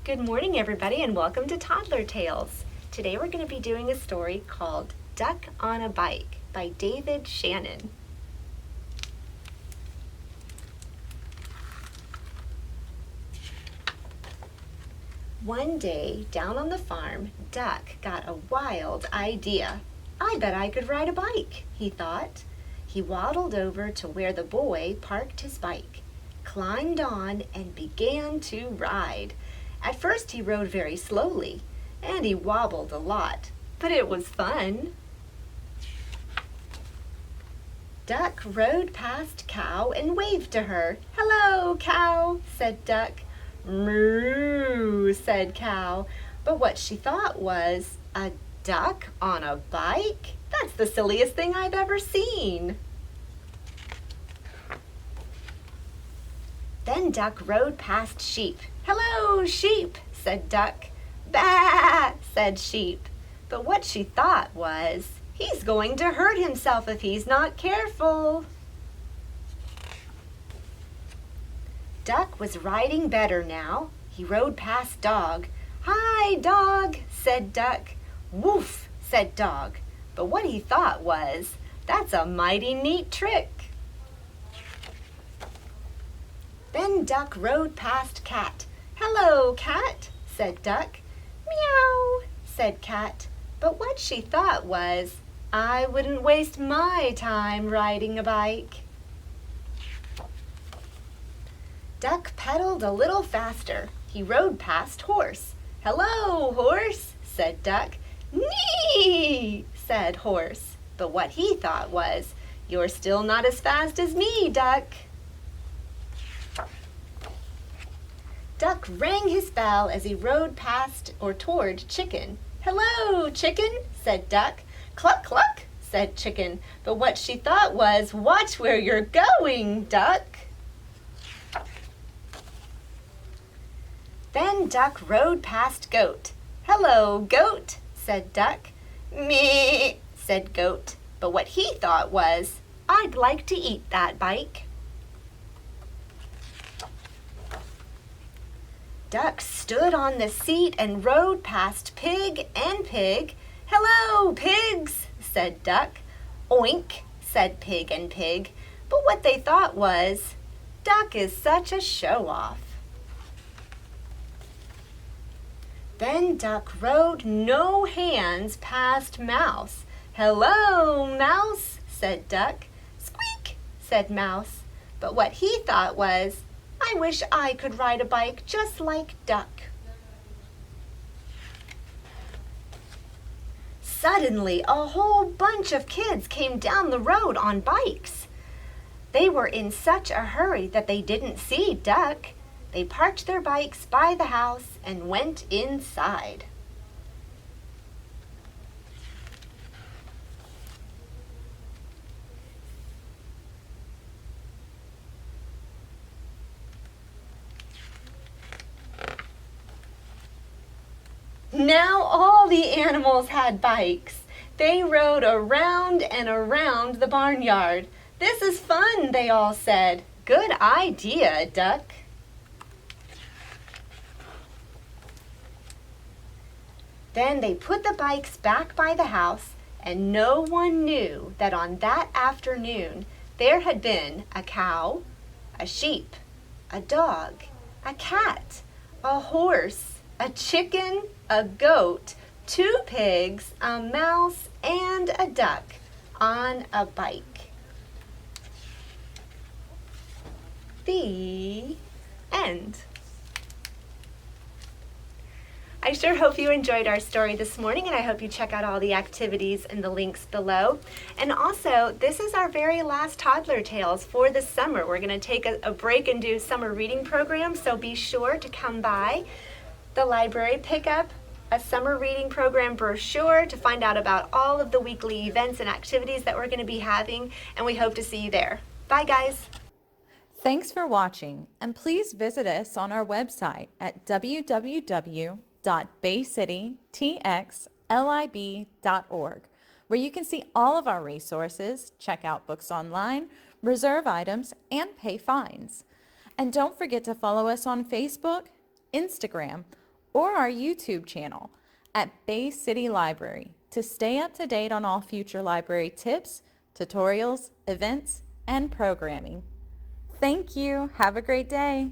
Good morning, everybody, and welcome to Toddler Tales. Today we're going to be doing a story called Duck on a Bike by David Shannon. One day, down on the farm, Duck got a wild idea. I bet I could ride a bike, he thought. He waddled over to where the boy parked his bike, climbed on, and began to ride. At first he rode very slowly, and he wobbled a lot, but it was fun. Duck rode past Cow and waved to her. "Hello, Cow," said Duck. "Moo," said Cow, but what she thought was, a duck on a bike? That's the silliest thing I've ever seen. Then Duck rode past Sheep. "Hello, Sheep," said Duck. "Baa," said Sheep. But what she thought was, he's going to hurt himself if he's not careful. Duck was riding better now. He rode past Dog. "Hi, Dog," said Duck. "Woof," said Dog. But what he thought was, that's a mighty neat trick. Then Duck rode past Cat. "Hello, Cat," said Duck. "Meow," said Cat. But what she thought was, I wouldn't waste my time riding a bike. Duck pedaled a little faster. He rode past Horse. "Hello, Horse," said Duck. "Neigh," said Horse. But what he thought was, you're still not as fast as me, Duck. Duck rang his bell as he rode past or toward Chicken. "Hello, Chicken," said Duck. "Cluck, cluck," said Chicken. But what she thought was, watch where you're going, Duck. Then Duck rode past Goat. "Hello, Goat," said Duck. "Meh," said Goat. But what he thought was, I'd like to eat that bike. Duck stood on the seat and rode past Pig and Pig. "Hello, Pigs," said Duck. "Oink," said Pig and Pig. But what they thought was, Duck is such a show-off. Then Duck rode no hands past Mouse. "Hello, Mouse," said Duck. "Squeak," said Mouse. But what he thought was, I wish I could ride a bike just like Duck. Suddenly, a whole bunch of kids came down the road on bikes. They were in such a hurry that they didn't see Duck. They parked their bikes by the house and went inside. Now all the animals had bikes. They rode around and around the barnyard. "This is fun," they all said. "Good idea, Duck." Then they put the bikes back by the house, and no one knew that on that afternoon there had been a cow, a sheep, a dog, a cat, a horse, a chicken, a goat, 2 pigs, a mouse, and a duck on a bike. The end. I sure hope you enjoyed our story this morning, and I hope you check out all the activities and the links below. And also, this is our very last Toddler Tales for the summer. We're going to take a break and do summer reading programs, so be sure to come by the library, pick up a summer reading program brochure to find out about all of the weekly events and activities that we're going to be having, and we hope to see you there. Bye, guys. Thanks for watching, and please visit us on our website at www.baycitytxlib.org, where you can see all of our resources, check out books online, reserve items, and pay fines. And don't forget to follow us on Facebook, Instagram, or our YouTube channel at Bay City Library to stay up to date on all future library tips, tutorials, events, and programming. Thank you. Have a great day.